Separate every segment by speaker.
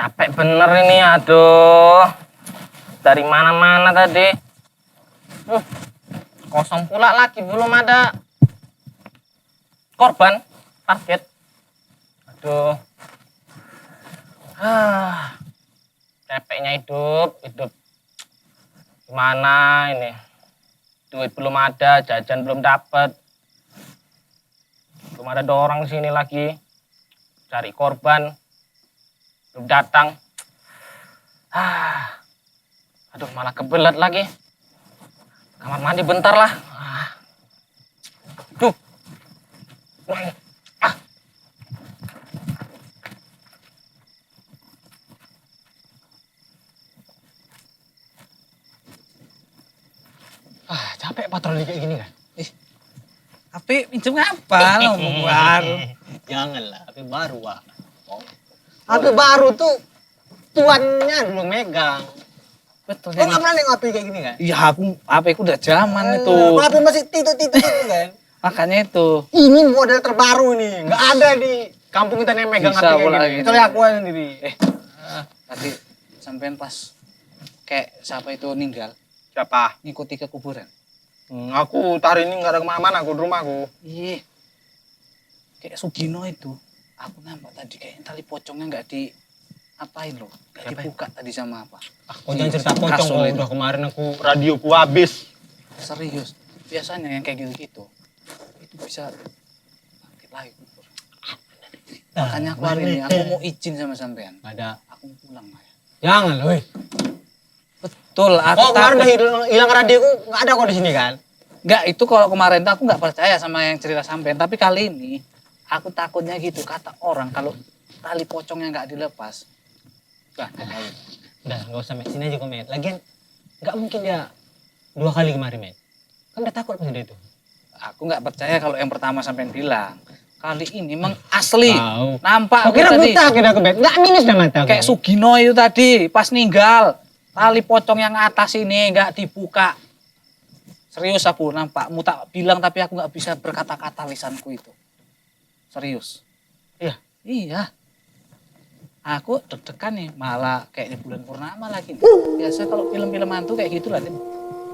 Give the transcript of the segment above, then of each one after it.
Speaker 1: Capek bener ini, aduh. Dari mana-mana tadi. Kosong pula lagi, belum ada korban target. Aduh. Capeknya hidup. Gimana ini? Duit belum ada, jajan belum dapat. Belum ada orang sini lagi. Cari korban. Belum datang. Aduh, malah kebelet lagi. Kamar mandi bentar lah. Duh. Capek patroli kayak gini kan?
Speaker 2: HP pinjem apa lo baru?
Speaker 1: Janganlah, HP baru, Wak. HP baru tuh tuannya dulu megang.
Speaker 2: Betul.
Speaker 1: Lo nggak pernah nengok HP kayak gini kan?
Speaker 2: Iya, HP ku udah zaman itu.
Speaker 1: HP masih titu kan?
Speaker 2: Makanya itu.
Speaker 1: Ini model terbaru nih, nggak ada di kampung kita yang megang
Speaker 2: Bisa
Speaker 1: HP kayak
Speaker 2: pula
Speaker 1: gini.
Speaker 2: gitu.
Speaker 1: Kecuali aku aja sendiri.
Speaker 2: Tadi sampean pas kayak siapa itu meninggal,
Speaker 1: Siapa?
Speaker 2: ngikuti ke kuburan.
Speaker 1: Aku hari ini nggak ada kemana-mana, aku di rumahku.
Speaker 2: Iya. Kayak Sugino itu. Aku nampak tadi kayak tali pocongnya nggak di apain loh, nggak dibuka tadi sama apa.
Speaker 1: Kau jangan cerita pocong,
Speaker 2: Kasur
Speaker 1: kok
Speaker 2: itu.
Speaker 1: udah kemarin aku radioku habis.
Speaker 2: Serius. Biasanya yang kayak gitu-gitu itu bisa bangkit lagi kubur. Makanya aku hari ini aku mau izin sama sampean.
Speaker 1: Ada.
Speaker 2: Aku mau pulang, Maya.
Speaker 1: Jangan loh.
Speaker 2: Betul, aku
Speaker 1: Oh kemarin
Speaker 2: takut.
Speaker 1: udah hilang radioku, nggak ada kok di sini kan?
Speaker 2: Enggak, itu kalau kemarin tuh aku nggak percaya sama yang cerita sampean. Tapi kali ini aku takutnya gitu, kata orang kalau tali pocongnya nggak dilepas.
Speaker 1: Udah nggak usah sini aja komen. Lagian nggak mungkin dia 2 kali kemarin men. Kan udah takut pasti dia itu.
Speaker 2: Aku nggak percaya kalau yang pertama sampean bilang. Kali ini emang asli.
Speaker 1: Tahu.
Speaker 2: Nampak
Speaker 1: Kau kira
Speaker 2: tadi.
Speaker 1: buta kira aku bet. Nggak minus dah mata.
Speaker 2: Kayak Sugino itu tadi pas ninggal. Tali pocong yang atas ini nggak dibuka. Serius aku nampak. Mu tak bilang tapi aku nggak bisa berkata-kata lisanku itu. Serius.
Speaker 1: Iya.
Speaker 2: Iya. Aku deg-degan nih, malah kayak di bulan purnama lagi. Biasa kalau film-film hantu kayak gitu lah.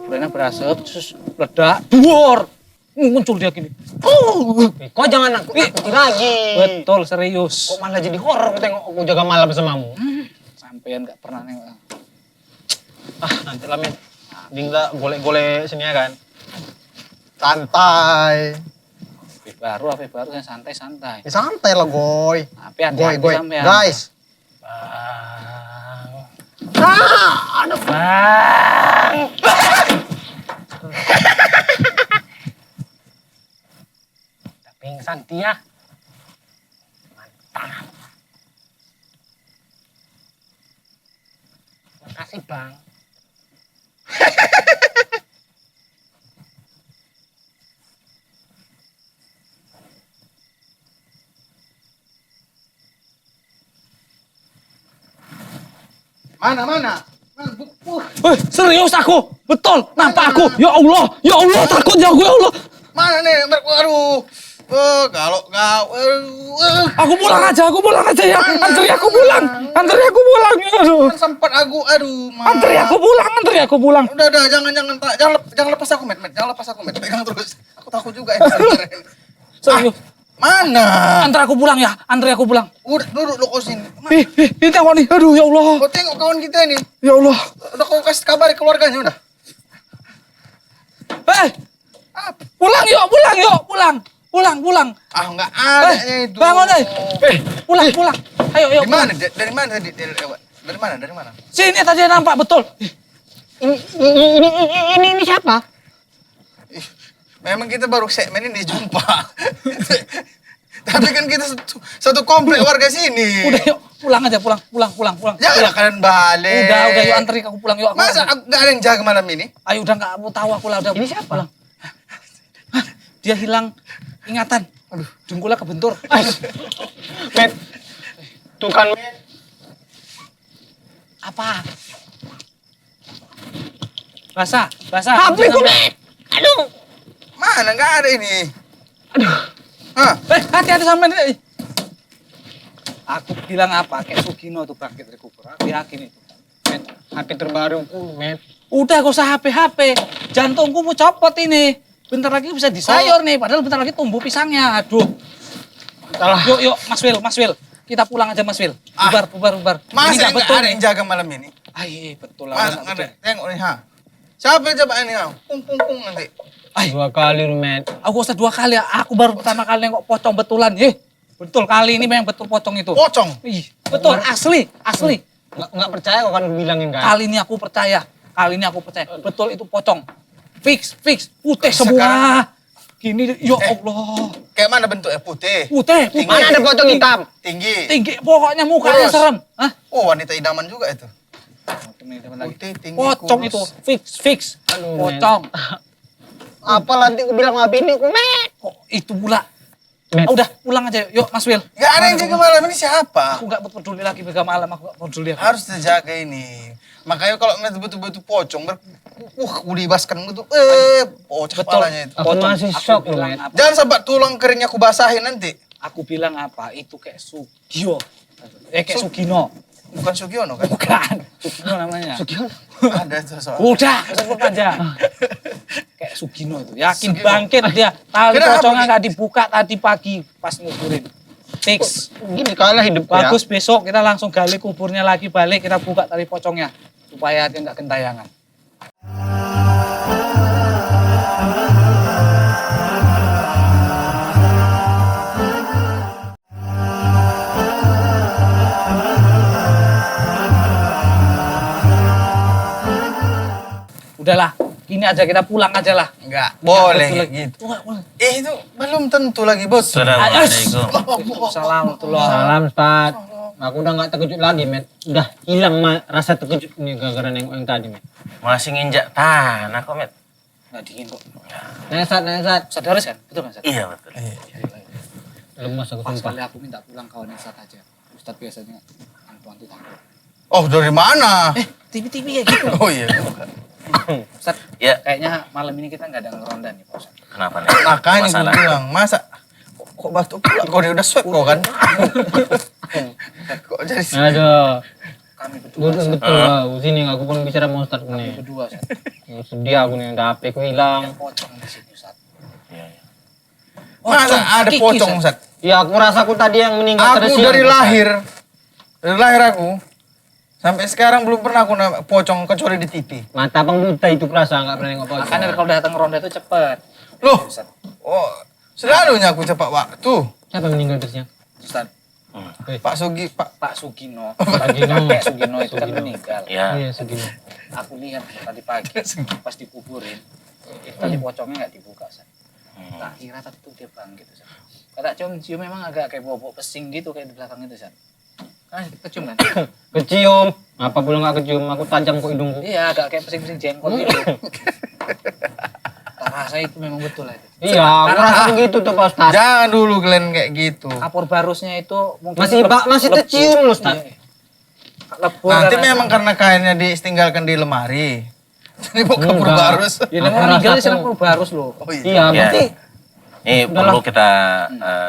Speaker 2: Bulannya berasap, terus ledak, duor. Muncul dia gini.
Speaker 1: Kau jangan nakuti lagi.
Speaker 2: Betul, serius.
Speaker 1: Kok malah jadi horor aku tengok aku jaga malam bersamamu.
Speaker 2: Sampean nggak pernah nengok.
Speaker 1: Nanti lah men. Dingla golek-golek sini ya kan. Santai.
Speaker 2: HP baru yang santai-santai.
Speaker 1: Ya, santai lah goy.
Speaker 2: Tapi hati-hati sampean.
Speaker 1: Guys. Aduh. Bang. Udah pingsan dia. Mantap. Makasih bang.
Speaker 3: Mana?
Speaker 2: Serius aku, betul, nampak aku. Ya Allah, takut ya aku, ya Allah.
Speaker 3: Mana nih? Aduh. Kalau kau,
Speaker 2: Aku pulang aja ya. Antri aku pulang. Aduh.
Speaker 3: sempat aku,
Speaker 2: Antri aku pulang.
Speaker 3: Udah, jangan lepas aku, Met. Jangan lepas aku, Met. Pegang terus. Aku takut juga ini sebenarnya.
Speaker 2: Serius.
Speaker 3: Mana?
Speaker 2: Antri aku pulang ya,
Speaker 3: Udah, duduk lo kau sini.
Speaker 2: Ini tengok nih, aduh ya Allah.
Speaker 3: Kau tengok kawan kita ini.
Speaker 2: Ya Allah.
Speaker 3: Udah kau kasih kabar keluarganya udah.
Speaker 2: Pulang yuk. Pulang.
Speaker 3: Ah, enggak ada itu.
Speaker 2: Bangun pulang. Ayo.
Speaker 3: Di mana? Dari mana tadi? Dari mana?
Speaker 2: Sini tadi nampak betul.
Speaker 1: Ini siapa?
Speaker 3: Memang kita baru segmen ini jumpa. Tapi kan kita satu komplek warga sini.
Speaker 2: Udah yuk, pulang aja, pulang.
Speaker 3: Jangan kalian balik.
Speaker 2: Udah yuk antri aku pulang yuk.
Speaker 3: Masa nggak ada yang jaga malam ini?
Speaker 2: Ayo udah nggak mau tahu aku lah udah.
Speaker 1: Ini siapa?
Speaker 2: Pulang. Dia hilang ingatan. Aduh, dengkulnya kebentur.
Speaker 1: Met. Tuh kan Met.
Speaker 2: Apa? Basah.
Speaker 1: HP ku Met. Aduh.
Speaker 3: Mana nggak ada ini?
Speaker 1: Aduh.
Speaker 3: Hah?
Speaker 2: Hati-hati sampean. Aku bilang apa? Kayak Sugino tuh bangkit dari kubur. Aku yakin itu.
Speaker 1: Met, HP terbaruku, Met.
Speaker 2: Udah gak usah HP-HP. Jantungku mau copot ini. Bentar lagi bisa disayur nih. Padahal bentar lagi tumbuh pisangnya. Aduh.
Speaker 1: Salah.
Speaker 2: Yuk, Mas Wil. Kita pulang aja Mas Wil. Bubar.
Speaker 3: Masa
Speaker 2: Ini nggak
Speaker 3: nggak ada yang jaga malam ini?
Speaker 2: Betul
Speaker 3: Masa
Speaker 2: lah.
Speaker 3: nggak ada? Tengok nih, ha. Siapa yang coba ini, ha? Pung nanti.
Speaker 1: 2 kali lu, Met.
Speaker 2: Aku usah 2 kali ya. Aku baru pertama kali nengok pocong betulan. Betul kali ini memang betul pocong itu.
Speaker 3: Pocong.
Speaker 2: Betul, asli.
Speaker 1: Nggak percaya kok kan lu bilangin kan?
Speaker 2: Kali ini aku percaya. Betul itu pocong. Fix. Putih semua.
Speaker 3: Sekarang-
Speaker 2: Gini, ya Allah.
Speaker 3: Kayak mana bentuknya? Putih.
Speaker 2: Putih.
Speaker 1: Mana ada pocong hitam?
Speaker 3: Tinggi.
Speaker 2: Tinggi, pokoknya mukanya
Speaker 3: Kurus.
Speaker 2: serem. Hah?
Speaker 3: Oh, wanita idaman juga itu.
Speaker 2: Teman-teman lagi.
Speaker 3: Putih, tinggi,
Speaker 2: Pocong
Speaker 3: kurus.
Speaker 2: itu, fix.
Speaker 1: Aduh,
Speaker 2: Pocong.
Speaker 1: Apa nanti aku bilang sama bini aku, Met?
Speaker 2: Kok itu pula?
Speaker 1: Met.
Speaker 2: Udah, pulang aja. Yuk, Mas Wil.
Speaker 3: Gak ada yang jaga malam ini siapa?
Speaker 2: Aku gak peduli lagi begal malam, aku gak peduli.
Speaker 3: Harus dijaga ini. Makanya kalau ngeliat betul-betul pocong, dibaskan gitu, pocong
Speaker 2: Betul.
Speaker 3: kepalanya itu.
Speaker 1: Aku masih shock lu,
Speaker 2: bilang
Speaker 1: Met.
Speaker 2: apa?
Speaker 3: Jangan sampai tulang keringnya aku basahin nanti.
Speaker 2: Aku bilang apa? Itu kayak Sugio. Kayak Sugino.
Speaker 3: Bukan Sugiono kan?
Speaker 2: Bukan. Sugino namanya.
Speaker 3: Ada itu soal.
Speaker 2: Udah, sebut aja. Kayak Sugino itu. Yakin
Speaker 3: Sugino.
Speaker 2: bangkit dia. Tali
Speaker 3: Kenapa
Speaker 2: pocongnya
Speaker 3: gitu?
Speaker 2: nggak dibuka tadi pagi pas nguburin. Fix.
Speaker 1: Gini kalah hidup
Speaker 2: Bagus, besok kita langsung gali kuburnya lagi, balik kita buka tali pocongnya. Supaya dia nggak gentayangan. Udahlah, gini aja kita pulang aja lah.
Speaker 3: Enggak, boleh
Speaker 2: Betul
Speaker 3: kayak
Speaker 2: lagi.
Speaker 3: gitu.
Speaker 2: Enggak boleh.
Speaker 3: Itu belum tentu lagi, Bos.
Speaker 4: Assalamualaikum.
Speaker 2: Assalamualaikum.
Speaker 1: Salam, Ustaz. Aku udah nggak terkejut lagi, Met. Udah hilang rasa terkejut nih gara-gara nengok yang tadi, Met.
Speaker 4: Masih nginjak tanah kok, Met.
Speaker 2: Nggak dingin kok.
Speaker 1: Nesat.
Speaker 2: Sadaris kan? Betul kan, Sat?
Speaker 4: Iya, betul.
Speaker 1: Lemas aku
Speaker 2: Pas
Speaker 1: sumpah.
Speaker 2: kali aku minta pulang kawan yang Sat aja. Ustadz biasanya hantu-hantu tangguh.
Speaker 3: Oh, dari mana?
Speaker 2: TV-TV kayak gitu.
Speaker 3: Oh iya.
Speaker 2: Ustadz,
Speaker 4: Ya,
Speaker 2: kayaknya malam ini kita nggak ada ngeronda nih, Pak Ustadz.
Speaker 4: kenapa nih?
Speaker 3: Makanya gue
Speaker 4: Masalah.
Speaker 3: bilang, masa kok batuk pula? Kok dia udah swab kok kan? Kok jadi
Speaker 1: Aduh.
Speaker 2: Kami berdua,
Speaker 1: Betul,
Speaker 2: Sat.
Speaker 1: betul. Sini aku pun bicara sama Ustaz
Speaker 2: Kami
Speaker 1: nih.
Speaker 2: berdua, Sat.
Speaker 1: Sedih aku nih, udah HP ku hilang.
Speaker 2: Pocong di sini, Ustadz.
Speaker 4: Iya, iya.
Speaker 3: masa ada
Speaker 2: Kiki,
Speaker 3: pocong,
Speaker 2: Sat.
Speaker 3: Sat?
Speaker 1: Ya aku rasa aku tadi yang meninggal
Speaker 3: Aku dari lahir aku sampai sekarang belum pernah aku nampak pocong kecuali di TV.
Speaker 1: Mata bang buta itu perasa nggak pernah nengok pocong.
Speaker 2: Makanya kalau datang ronda itu cepet.
Speaker 3: Loh,
Speaker 2: Ustadz.
Speaker 3: oh, selalunya aku cepat waktu.
Speaker 1: Siapa yang meninggal terusnya?
Speaker 2: Ustadz,
Speaker 3: Pak Sugi,
Speaker 2: Pak Sugino.
Speaker 1: Sugino.
Speaker 2: Kakek Sugino itu kan meninggal.
Speaker 4: Iya.
Speaker 1: Iya segini.
Speaker 2: Aku lihat tadi pagi pas dikuburin, itu tadi pocongnya nggak dibuka, Sat. Tak kira tadi tuh dia bangkit, Sat. Kata cium memang agak kayak bobok pesing gitu kayak di belakang itu, Sat. Kan kecium kan?
Speaker 1: Kecium. Apa pula nggak kecium? Aku tajam kok hidungku.
Speaker 2: Iya, agak kayak pesing-pesing jengkol gitu. Tak rasa itu memang betul lah itu.
Speaker 1: Iya, aku rasa begitu tuh Pak Ustaz.
Speaker 3: Jangan dulu kalian kayak gitu.
Speaker 2: Kapur barusnya itu mungkin
Speaker 1: Masih tercium loh Ustaz.
Speaker 2: Iya. Lebur
Speaker 3: Nanti
Speaker 2: karena-
Speaker 3: memang karena kainnya ditinggalkan di lemari. Jadi mau kabur
Speaker 1: Enggak.
Speaker 3: barus.
Speaker 2: Ya memang
Speaker 1: Aku
Speaker 2: meninggal
Speaker 1: rasa
Speaker 2: di sana
Speaker 1: tuh-
Speaker 2: kapur barus loh.
Speaker 3: Oh iya.
Speaker 1: Iya,
Speaker 4: Iya.
Speaker 1: berarti
Speaker 4: Ini
Speaker 1: Udahlah.
Speaker 4: perlu kita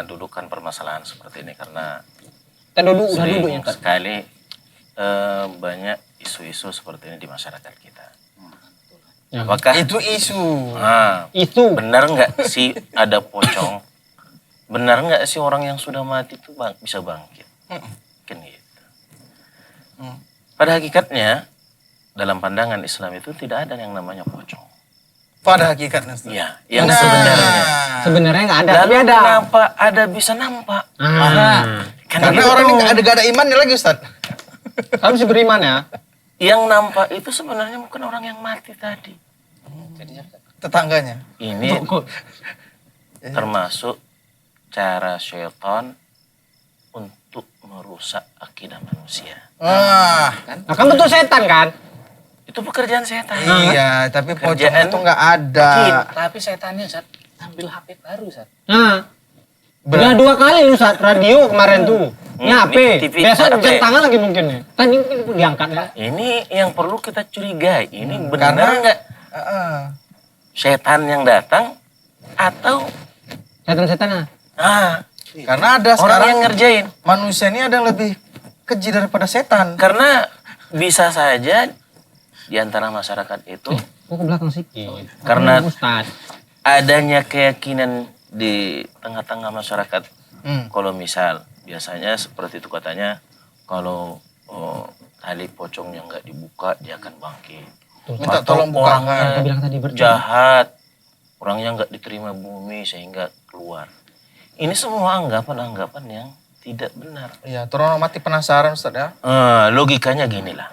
Speaker 4: dudukkan permasalahan seperti ini karena
Speaker 1: kita udah
Speaker 4: sering
Speaker 1: duduk ya Ustaz.
Speaker 4: sekali banyak isu-isu seperti ini di masyarakat kita.
Speaker 1: Ya.
Speaker 4: Apakah
Speaker 3: Itu isu.
Speaker 1: Itu
Speaker 4: benar nggak sih ada pocong? Benar nggak sih orang yang sudah mati itu bisa bangkit? Kan gitu. Pada hakikatnya dalam pandangan Islam itu tidak ada yang namanya pocong.
Speaker 3: Pada hakikatnya. Ustaz.
Speaker 4: Iya, yang
Speaker 3: Nah.
Speaker 4: sebenarnya.
Speaker 1: sebenarnya nggak ada,
Speaker 4: Lalu
Speaker 1: tapi ada.
Speaker 4: kenapa ada bisa nampak? Kan
Speaker 3: Karena
Speaker 4: gitu.
Speaker 3: orang ini gak ada imannya lagi, Ustaz.
Speaker 1: Kamu sih beriman ya?
Speaker 4: Yang nampak itu sebenarnya bukan orang yang mati tadi.
Speaker 2: Jadinya
Speaker 3: Tetangganya.
Speaker 4: Ini termasuk cara syaitan untuk merusak akidah manusia.
Speaker 3: Wah.
Speaker 1: Nah, kan betul setan kan?
Speaker 4: Itu pekerjaan setan.
Speaker 3: Iya, tapi pocong
Speaker 4: Kerjaan
Speaker 3: itu nggak ada.
Speaker 2: tapi setannya Sat ambil HP baru, Sat.
Speaker 1: Nah, udah 2 kali lu saat radio kemarin tuh. Ini HP.
Speaker 4: TV,
Speaker 1: Biasa
Speaker 4: HP.
Speaker 1: jam tangan lagi mungkin ya. Kan ini diangkat ya.
Speaker 4: Ini yang perlu kita curigai. Ini benar
Speaker 3: karena-
Speaker 4: nggak
Speaker 3: Heeh.
Speaker 4: setan yang datang atau
Speaker 1: Setan-setan ah.
Speaker 3: Karena ada
Speaker 4: Orang
Speaker 3: sekarang
Speaker 4: yang ngerjain.
Speaker 3: manusia ini ada yang lebih keji daripada setan.
Speaker 4: Karena bisa saja di antara masyarakat itu
Speaker 1: Kok ke belakang sedikit?
Speaker 4: Karena-
Speaker 1: Ustaz.
Speaker 4: adanya keyakinan di tengah-tengah masyarakat. Kalau misal biasanya seperti itu katanya, kalau tali pocongnya nggak dibuka dia akan bangkit.
Speaker 3: Minta
Speaker 4: Atau
Speaker 3: tolong bukakan.
Speaker 1: Kita
Speaker 4: orangnya
Speaker 1: bilang tadi
Speaker 4: jahat, orangnya nggak diterima bumi sehingga keluar. Ini semua anggapan-anggapan yang tidak benar.
Speaker 3: Iya, turun mati penasaran Ustaz ya.
Speaker 4: Logikanya gini lah.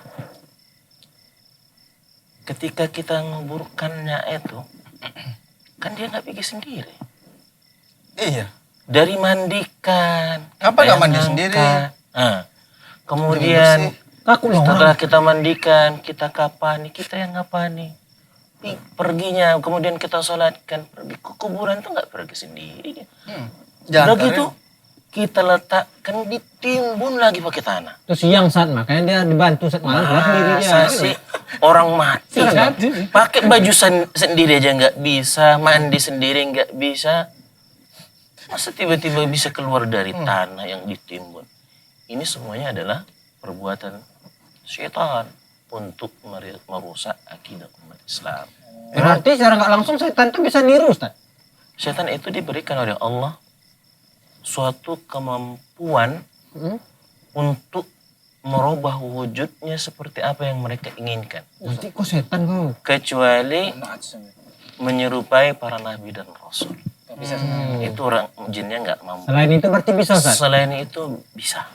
Speaker 4: Ketika kita nguburkannya itu, kan dia nggak pergi sendiri.
Speaker 3: Iya.
Speaker 4: Dari mandikan.
Speaker 3: Ngapa nggak
Speaker 4: kayak
Speaker 3: mandi
Speaker 4: ngangkat.
Speaker 3: sendiri?
Speaker 4: Kemudian
Speaker 1: Kaku loh.
Speaker 4: setelah kita mandikan, kita kapani, kita yang ngapani. Perginya, kemudian kita sholatkan. Pergi ke kuburan tuh nggak pergi sendiri dia. Udah gitu, kita letakkan ditimbun lagi pakai tanah.
Speaker 1: Terus siang saat makanya dia dibantu saat malam keluar sendiri dia.
Speaker 4: Masa sih orang mati pakai baju sendiri aja nggak bisa, mandi sendiri nggak bisa, masa tiba-tiba bisa keluar dari tanah yang ditimbun? Ini semuanya adalah perbuatan syaitan untuk merusak akidah umat Islam.
Speaker 1: Berarti secara nggak langsung setan tuh bisa niru, Ustaz.
Speaker 4: Setan itu diberikan oleh Allah suatu kemampuan untuk merubah wujudnya seperti apa yang mereka inginkan.
Speaker 1: Berarti kok setan kau?
Speaker 4: Kecuali menyerupai para nabi dan rasul. Itu orang jinnya nggak mampu.
Speaker 1: Selain itu berarti bisa, Ustaz.
Speaker 4: Selain itu bisa.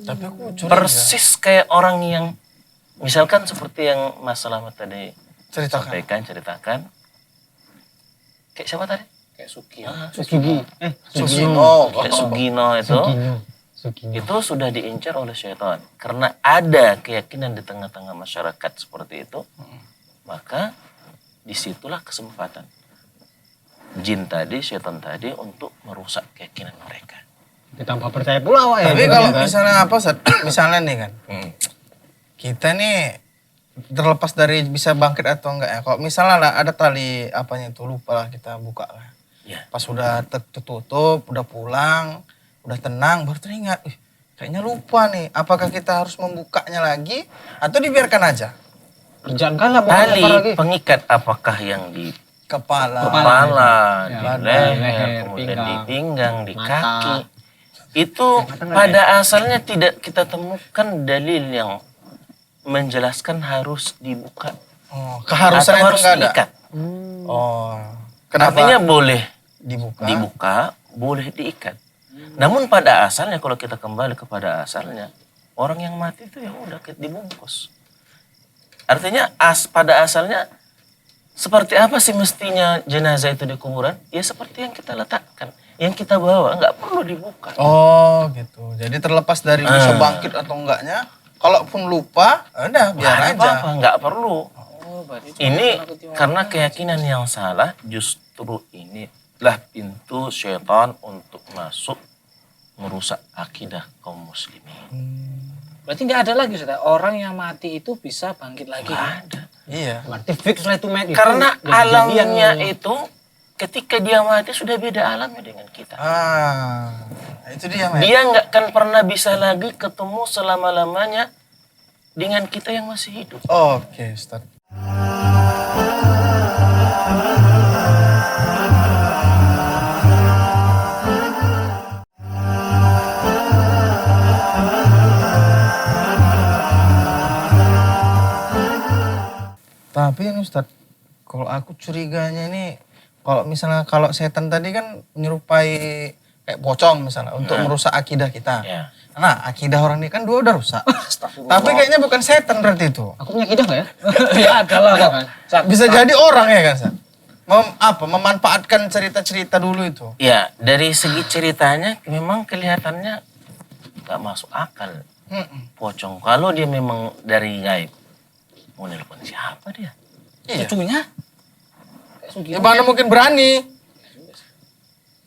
Speaker 3: Tapi aku curiga.
Speaker 4: Persis kayak orang yang, misalkan seperti yang Mas Selamat tadi
Speaker 3: Ceritakan.
Speaker 4: ceritakan. Kayak siapa tadi?
Speaker 2: Kayak Suki.
Speaker 1: Sugino.
Speaker 3: Sugino.
Speaker 4: Kayak Sugino itu.
Speaker 1: Sugino.
Speaker 4: Itu sudah diincar oleh syaitan. Karena ada keyakinan di tengah-tengah masyarakat seperti itu, maka disitulah kesempatan jin tadi, syaitan tadi untuk merusak keyakinan mereka.
Speaker 1: Tanpa percaya pula awak ya.
Speaker 3: Tapi kalau misalnya apa Ustaz? Misalnya nih kan. Kita nih terlepas dari bisa bangkit atau enggak ya. Kalau misalnya lah ada tali apanya itu lupa lah kita buka lah.
Speaker 4: Ya.
Speaker 3: Pas udah tertutup, udah pulang, udah tenang baru teringat. Kayaknya lupa nih. Apakah kita harus membukanya lagi atau dibiarkan aja?
Speaker 1: kerjaan kan lah bukan
Speaker 4: Tali
Speaker 1: apa lagi.
Speaker 4: pengikat apakah yang di
Speaker 3: Kepala.
Speaker 4: kepala,
Speaker 1: Ya,
Speaker 4: di
Speaker 1: leher,
Speaker 4: leher, kemudian di pinggang, di
Speaker 1: mata.
Speaker 4: kaki. Itu pada asalnya tidak kita temukan dalil yang menjelaskan harus dibuka
Speaker 3: Oh, keharusan
Speaker 4: atau
Speaker 3: itu
Speaker 4: harus
Speaker 3: enggak ada.
Speaker 4: diikat.
Speaker 3: Oh. Kenapa
Speaker 4: Artinya boleh
Speaker 3: dibuka?
Speaker 4: boleh diikat. Namun pada asalnya kalau kita kembali kepada asalnya, orang yang mati itu ya udah dibungkus. Artinya pada asalnya seperti apa sih mestinya jenazah itu di kuburan? Ya seperti yang kita letakkan, yang kita bawa, nggak perlu dibuka.
Speaker 3: Oh, gitu. Jadi terlepas dari bisa bangkit atau enggaknya, kalaupun lupa, udah biar aja.
Speaker 4: Apa-apa, nggak perlu.
Speaker 2: Oh, berarti
Speaker 4: Ini karena keyakinan yang salah, justru inilah pintu syaitan untuk masuk merusak akidah kaum muslimin.
Speaker 2: berarti nggak ada lagi Ustaz. Orang yang mati itu bisa bangkit lagi.
Speaker 4: Nggak ada.
Speaker 3: Iya.
Speaker 1: Berarti fix lah itu Matt.
Speaker 4: Karena
Speaker 1: Itu kejadian
Speaker 4: alamnya
Speaker 1: yang-
Speaker 4: itu ketika dia mati sudah beda alamnya dengan kita.
Speaker 3: Itu dia, Mas.
Speaker 4: Dia nggak akan pernah bisa lagi ketemu selama-lamanya dengan kita yang masih hidup.
Speaker 3: Oke, Ustaz. Tapi ini Ustaz, kalau aku curiganya ini, kalau setan tadi kan menyerupai kayak pocong misalnya untuk merusak akidah kita.
Speaker 4: Ya.
Speaker 3: Nah, akidah orang ini kan dua udah rusak. Tapi kayaknya bukan setan berarti itu.
Speaker 1: Aku punya kidah nggak ya?
Speaker 2: Ya ada lah kan.
Speaker 3: Bisa jadi orang ya kan, Sat? Memanfaatkan cerita-cerita dulu itu.
Speaker 4: Ya, dari segi ceritanya memang kelihatannya nggak masuk akal. Pocong, kalau dia memang dari gaib, mau nelpon siapa dia?
Speaker 3: Iya.
Speaker 2: Cucunya. Kayak Sugi.
Speaker 3: Gimana mungkin berani?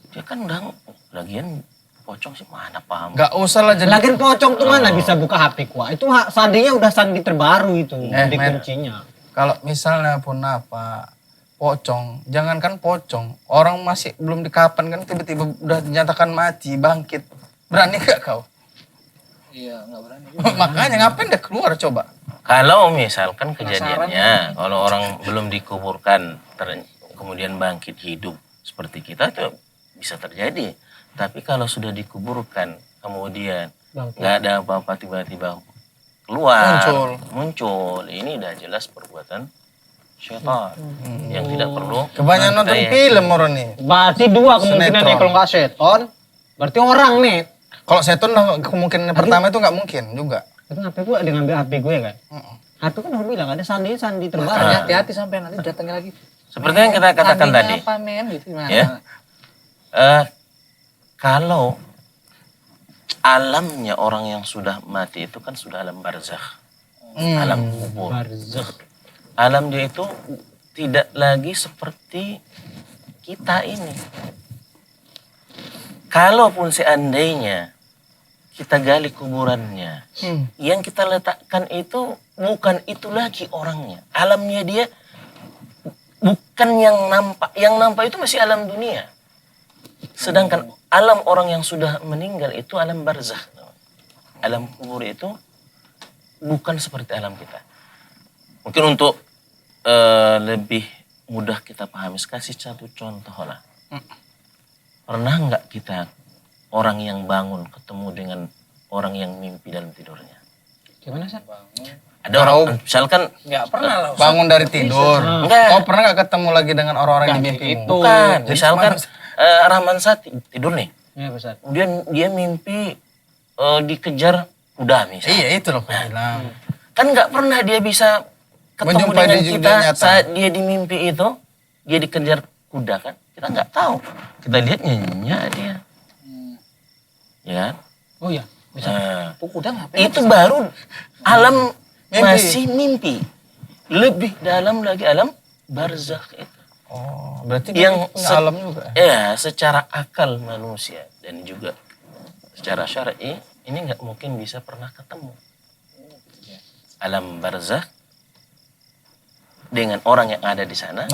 Speaker 4: Dia kan udah, lagian pocong sih mana paham.
Speaker 3: Gak usah lah jadi.
Speaker 1: Lagian pocong tuh mana bisa buka HP gua. Itu sandinya udah sandi terbaru itu. Di
Speaker 3: Men.
Speaker 1: kuncinya.
Speaker 3: Kalau misalnya pun apa, pocong, jangankan pocong, orang masih belum dikapan kan tiba-tiba udah dinyatakan mati, bangkit. Berani gak kau?
Speaker 2: Iya, nggak berani.
Speaker 3: Makanya ngapain dia keluar coba?
Speaker 4: Kalau misalkan kejadiannya, kalau orang belum dikuburkan, kemudian bangkit hidup seperti kita itu bisa terjadi. Tapi kalau sudah dikuburkan, kemudian nggak ada apa-apa tiba-tiba keluar, muncul, ini udah jelas perbuatan syaitan yang tidak perlu.
Speaker 3: Kebanyakan nonton film orang nih.
Speaker 1: Berarti dua kemungkinannya kalau nggak seton, berarti orang nih.
Speaker 3: Kalau seton kemungkinan pertama itu nggak mungkin juga.
Speaker 1: Itu ngapain gue dia ngambil HP gue kan? HP kan udah bilang ada sandi terbang.
Speaker 2: Hati-hati sampai nanti datangnya lagi.
Speaker 4: Seperti yang kita katakan tadi.
Speaker 2: Apa men gitu gimana?
Speaker 4: Ya. Kalau alamnya orang yang sudah mati itu kan sudah alam barzakh. Alam kubur.
Speaker 1: Barzakh.
Speaker 4: Alam dia itu tidak lagi seperti kita ini. Kalaupun seandainya kita gali kuburannya, yang kita letakkan itu bukan itu lagi orangnya. Alamnya dia bukan yang nampak. Yang nampak itu masih alam dunia. Sedangkan alam orang yang sudah meninggal itu alam barzakh. Alam kubur itu bukan seperti alam kita. Mungkin untuk lebih mudah kita pahami, kasih satu contoh lah. Pernah nggak kita orang yang bangun ketemu dengan orang yang mimpi dalam tidurnya?
Speaker 1: Gimana sih?
Speaker 4: Ada orang, misalkan
Speaker 2: Nggak pernah lah.
Speaker 3: Bangun dari tidur.
Speaker 4: Enggak.
Speaker 3: Oh pernah nggak ketemu lagi dengan orang-orang di mimpi itu?
Speaker 4: Bukan, misalkan Rahman Sati tidur nih.
Speaker 1: Iya besar.
Speaker 4: Kemudian dia mimpi dikejar kuda misalnya.
Speaker 3: Iya itu loh aku bilang.
Speaker 4: Kan nggak pernah dia bisa ketemu
Speaker 3: Menjumpai
Speaker 4: dengan
Speaker 3: di
Speaker 4: kita
Speaker 3: dunia nyata.
Speaker 4: saat dia di mimpi itu, dia dikejar kuda kan. Kita nggak tahu. Kita lihat nyenyak dia. Ya kan?
Speaker 1: Oh iya. Bisa.
Speaker 4: Nah,
Speaker 2: Kuda ngapain?
Speaker 4: itu baru alam
Speaker 3: Mimpi.
Speaker 4: masih mimpi. Lebih dalam lagi alam barzakh itu.
Speaker 3: Oh berarti
Speaker 4: Yang
Speaker 3: dia punya alam juga.
Speaker 4: Ya, secara akal manusia dan juga secara syar'i ini nggak mungkin bisa pernah ketemu. Alam barzakh dengan orang yang ada di sana,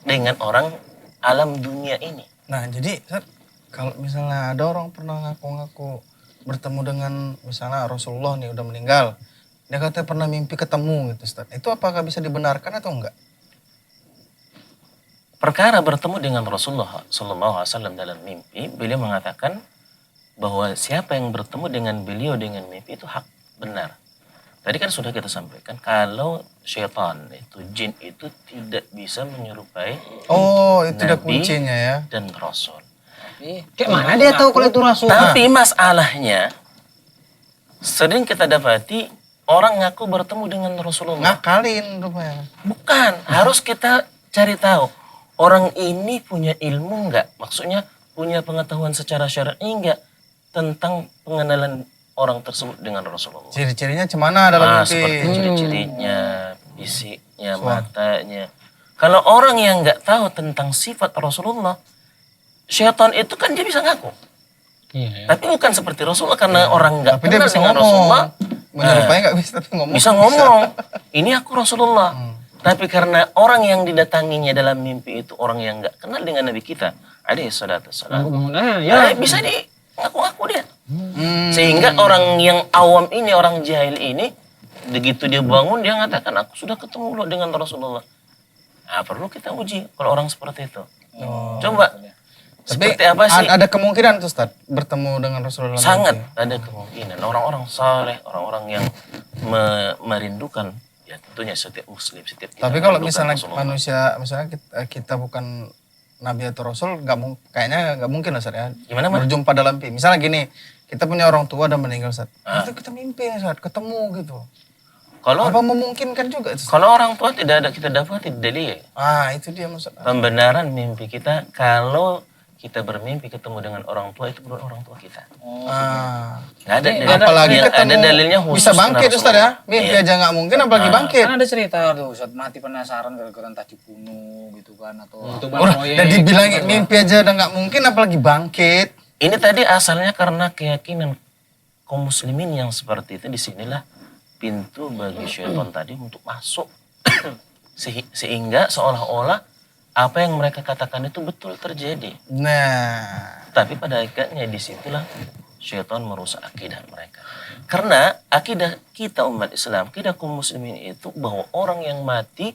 Speaker 4: dengan orang alam dunia ini.
Speaker 3: Nah jadi Ustaz, kalau misalnya ada orang pernah ngaku-ngaku bertemu dengan misalnya Rasulullah nih udah meninggal, dia katanya pernah mimpi ketemu gitu Ustaz. Itu apakah bisa dibenarkan atau enggak?
Speaker 4: Perkara bertemu dengan Rasulullah SAW dalam mimpi, beliau mengatakan bahwa siapa yang bertemu dengan beliau dengan mimpi itu hak benar. Tadi kan sudah kita sampaikan kalau syaitan itu, jin itu tidak bisa menyerupai
Speaker 3: Oh itu udah
Speaker 4: Nabi
Speaker 3: kuncinya ya.
Speaker 4: dan Rasul.
Speaker 1: Kayak mana dia tahu kalau itu rasul?
Speaker 4: Tapi masalahnya sering kita dapati orang ngaku bertemu dengan Rasulullah.
Speaker 3: Ngakalin rupanya.
Speaker 4: Bukan, harus kita cari tahu orang ini punya ilmu enggak? Maksudnya punya pengetahuan secara syar'i enggak tentang pengenalan orang tersebut dengan Rasulullah.
Speaker 3: Ciri-cirinya cemana dalam mimpi?
Speaker 4: Seperti ciri-cirinya, fisiknya, matanya. Kalau orang yang enggak tahu tentang sifat Rasulullah, syaitan itu kan dia bisa ngaku.
Speaker 1: Iya, ya.
Speaker 4: Tapi bukan seperti Rasulullah karena orang enggak
Speaker 3: Tapi dia
Speaker 4: kenal
Speaker 3: bisa
Speaker 4: dengan
Speaker 3: ngomong.
Speaker 4: Rasulullah.
Speaker 3: Menyerupai nggak bisa tapi ngomong.
Speaker 4: Bisa ngomong, ini aku Rasulullah. Tapi karena orang yang didatanginya dalam mimpi itu orang yang nggak kenal dengan Nabi kita, alaihi salatu wassalam,
Speaker 1: Ya.
Speaker 4: bisa di ngaku-ngaku dia. Sehingga orang yang awam ini, orang jahil ini, begitu dia bangun dia mengatakan aku sudah ketemu loh dengan Rasulullah. Nah, perlu kita uji kalau orang seperti itu. Coba.
Speaker 3: Tapi
Speaker 4: Seperti apa sih?
Speaker 3: ada kemungkinan tuh Ustaz bertemu dengan Rasulullah.
Speaker 4: Sangat
Speaker 3: mimpi.
Speaker 4: ada kemungkinan orang-orang saleh, orang-orang yang merindukan, ya tentunya setiap muslim, setiap kita
Speaker 3: Tapi kalau
Speaker 4: merindukan
Speaker 3: misalnya
Speaker 4: Rasulullah.
Speaker 3: manusia, misalnya kita bukan Nabi atau Rasul, kayaknya nggak mungkin Ustaz ya.
Speaker 4: Gimana, Mas?
Speaker 3: Berjumpa dalam mimpi. Misalnya gini, kita punya orang tua dan meninggal Ustaz. Itu kita mimpi Ustaz, ketemu gitu.
Speaker 4: Kalau
Speaker 3: Apa memungkinkan juga Ustaz?
Speaker 4: kalau orang tua tidak ada kita dapat dalil
Speaker 3: Ah itu dia maksud.
Speaker 4: pembenaran mimpi kita. Kalau kita bermimpi ketemu dengan orang tua itu bukan orang tua kita.
Speaker 3: Ah.
Speaker 4: Nggak ada dalil.
Speaker 3: Apalagi
Speaker 4: Yang
Speaker 3: ketemu
Speaker 4: ada dalilnya khusus
Speaker 3: bisa bangkit
Speaker 4: dengan
Speaker 3: Ustaz ya.
Speaker 4: Rasulullah.
Speaker 3: Mimpi
Speaker 4: Iya.
Speaker 3: aja nggak mungkin apalagi bangkit.
Speaker 2: Kan ada cerita tuh saat mati penasaran gara-gara entah dibunuh gitu kan atau
Speaker 3: Udah dibilangin mimpi aja udah nggak mungkin apalagi bangkit.
Speaker 4: Ini tadi asalnya karena keyakinan kaum muslimin yang seperti itu. Disinilah pintu bagi syaitan tadi untuk masuk. Sehingga seolah-olah apa yang mereka katakan itu betul terjadi.
Speaker 3: Nah,
Speaker 4: Tapi pada hakikatnya disitulah syaitan merusak akidah mereka. Karena akidah kita umat Islam, akidah kaum muslimin itu bahwa orang yang mati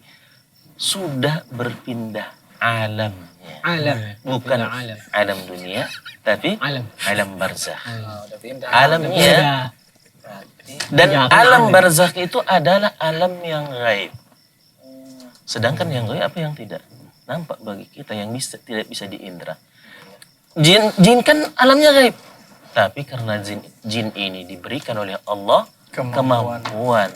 Speaker 4: sudah berpindah alamnya.
Speaker 1: Alam.
Speaker 4: Bukan
Speaker 1: Alam.
Speaker 4: alam dunia, tapi
Speaker 1: Alam.
Speaker 4: alam barzakh.
Speaker 2: Oh, udah pindah.
Speaker 4: Alamnya
Speaker 2: Berarti
Speaker 4: dan
Speaker 1: Iya, kan
Speaker 4: alam
Speaker 1: alam.
Speaker 4: barzakh itu adalah alam yang gaib. Sedangkan yang gaib apa yang tidak nampak bagi kita, yang tidak bisa diindra. Jin kan alamnya gaib. Tapi karena jin ini diberikan oleh Allah kemampuan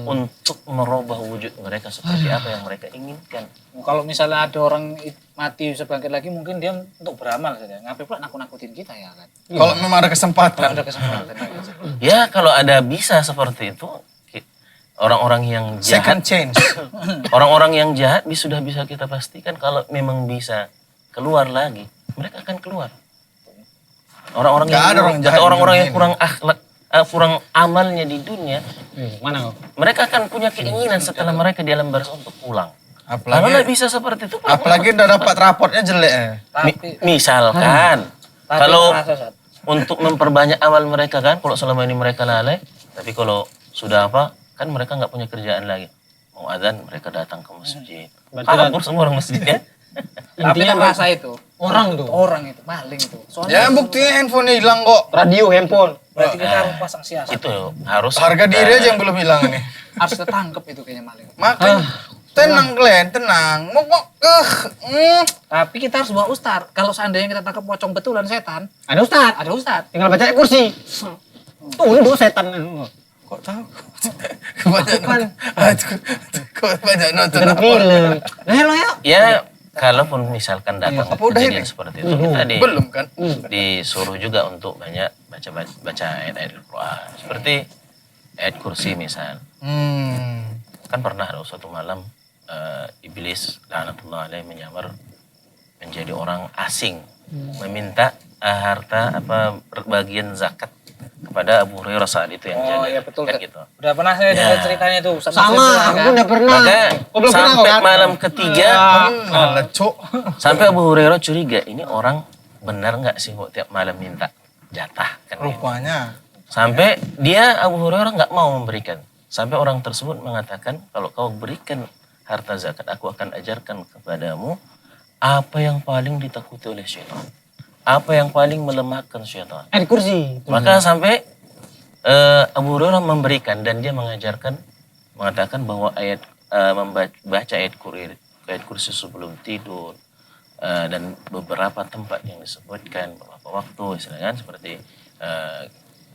Speaker 4: untuk merubah wujud mereka seperti apa yang mereka inginkan.
Speaker 2: kalau misalnya ada orang mati bisa bangkit lagi, mungkin dia untuk beramal saja. Ngapain pula nakut-nakutin kita ya kan?
Speaker 3: kalau memang ada
Speaker 2: Kalau
Speaker 3: kesempatan.
Speaker 2: ada kesempatan.
Speaker 4: Ya kalau ada bisa seperti itu, orang-orang yang
Speaker 3: Second
Speaker 4: jahat,
Speaker 3: change.
Speaker 4: orang-orang yang jahat sudah bisa kita pastikan kalau memang bisa keluar lagi, mereka akan keluar. Orang-orang
Speaker 3: Nggak ada orang jahat
Speaker 4: atau orang-orang
Speaker 3: di
Speaker 4: yang
Speaker 3: dunia
Speaker 4: kurang akhlak, kurang amalnya di dunia,
Speaker 1: Mana kau?
Speaker 4: mereka akan punya keinginan setelah mereka di alam barzakh untuk pulang. Kalau
Speaker 3: Apalagi
Speaker 4: nggak bisa seperti itu,
Speaker 3: apalagi udah dapat rapotnya jelek ya.
Speaker 2: Tapi
Speaker 4: misalkan
Speaker 2: tapi
Speaker 4: kalau
Speaker 2: terasa, Sat.
Speaker 4: untuk memperbanyak amal mereka kan, kalau selama ini mereka lalai, tapi kalau sudah apa, kan mereka nggak punya kerjaan lagi. Mau adzan mereka datang ke masjid.
Speaker 1: Berarti
Speaker 4: Kabur semua orang masjid ya.
Speaker 2: Tapi
Speaker 1: Intinya
Speaker 2: terasa itu.
Speaker 1: orang tuh.
Speaker 2: Orang itu, maling itu.
Speaker 3: Ya
Speaker 2: Soalnya
Speaker 3: buktinya handphone hilang kok.
Speaker 1: Radio, handphone.
Speaker 2: berarti kita harus pasang siasat.
Speaker 4: Itu harus
Speaker 3: Harga diri aja yang belum hilang ini.
Speaker 2: Harus ketangkep itu kayaknya maling.
Speaker 3: Makanya tenang Glenn, tenang. Mau kok
Speaker 2: Tapi kita harus bawa ustad. Kalau seandainya kita tangkap pocong betulan setan,
Speaker 1: Ada ustad.
Speaker 2: ada ustad.
Speaker 1: Tinggal baca ayat kursi. Tuh, ini dua setan.
Speaker 3: kok tahu? Kebanyakan kok banyak nonton
Speaker 1: Bukan
Speaker 3: apa?
Speaker 1: film. Nah, lo ya.
Speaker 4: Ya, kalaupun misalkan datang
Speaker 3: Apa udah
Speaker 4: kejadian
Speaker 3: ini?
Speaker 4: seperti itu, kita
Speaker 3: Belum kan?
Speaker 4: disuruh juga untuk banyak baca ayat-ayat Al-Quran. Seperti ayat kursi misal. Kan pernah ada suatu malam iblis laknatullah alaih menyamar menjadi orang asing, meminta harta bagian zakat kepada Abu Hurairah saat itu yang
Speaker 2: Oh
Speaker 4: jaga.
Speaker 2: iya betul.
Speaker 4: Kan gitu.
Speaker 2: Udah pernah saya
Speaker 4: Ya.
Speaker 2: dengar ceritanya itu.
Speaker 1: Sama, aku udah pernah.
Speaker 4: Maka
Speaker 1: Kau belum pernah kau
Speaker 4: sampai
Speaker 1: kan?
Speaker 4: malam ketiga
Speaker 3: Malah cok.
Speaker 4: sampai Abu Hurairah curiga, ini orang benar nggak sih kok tiap malam minta jatah kan gitu.
Speaker 3: Rupanya.
Speaker 4: Sampai dia Abu Hurairah nggak mau memberikan. Sampai orang tersebut mengatakan, kalau kau berikan harta zakat, aku akan ajarkan kepadamu apa yang paling ditakuti oleh syaitan. Apa yang paling melemahkan syaitan.
Speaker 1: Ayat kursi.
Speaker 4: Maka sampai Abu Hurairah memberikan dan dia mengatakan bahwa membaca ayat kursi sebelum tidur dan beberapa tempat yang disebutkan beberapa waktu, misalkan seperti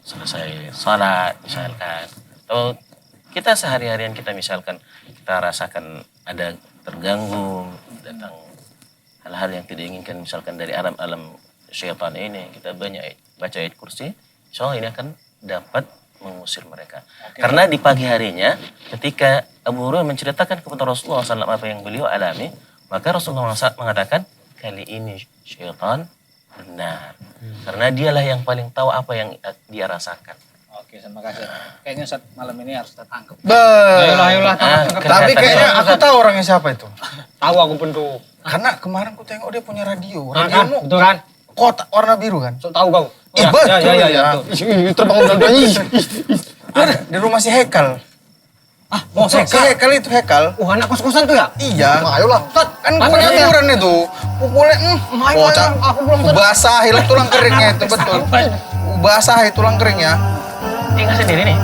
Speaker 4: selesai salat misalkan, atau kita sehari-harian kita misalkan kita rasakan ada terganggu datang hal-hal yang tidak diinginkan misalkan dari alam-alam syaitan ini, kita baca ayat kursi, insya Allah ini akan dapat mengusir mereka. Karena di pagi harinya ketika Abu Hurairah menceritakan kepada Rasulullah SAW apa yang beliau alami, maka Rasulullah SAW mengatakan, kali ini syaitan benar. Karena dialah yang paling tahu apa yang dia rasakan.
Speaker 2: Oke, terima kasih. Kayaknya saat malam ini harus tertangkap.
Speaker 1: Ayolah, tangkap.
Speaker 3: Tapi kayaknya aku tahu orangnya siapa itu.
Speaker 1: Tahu aku bentuk.
Speaker 3: Karena kemarin aku tengok dia punya radio.
Speaker 1: Kan,
Speaker 3: Radiomu
Speaker 1: betul kan?
Speaker 3: kotak warna biru kan?
Speaker 1: So, tahu kau.
Speaker 3: Betul ya.
Speaker 1: Terbang udah
Speaker 3: Ada di rumah si Hekal.
Speaker 1: mau
Speaker 3: Si Hekal itu Hekal.
Speaker 1: anak kos-kosan tuh ya?
Speaker 3: Iya.
Speaker 1: Ayolah.
Speaker 3: Kan
Speaker 1: Mana
Speaker 3: punya
Speaker 1: dia?
Speaker 3: hiburan itu. Pukulnya, bocah.
Speaker 1: Aku belum
Speaker 3: Basah, hilang tulang keringnya itu betul. Basah tulang keringnya.
Speaker 4: Tinggal sendiri nih.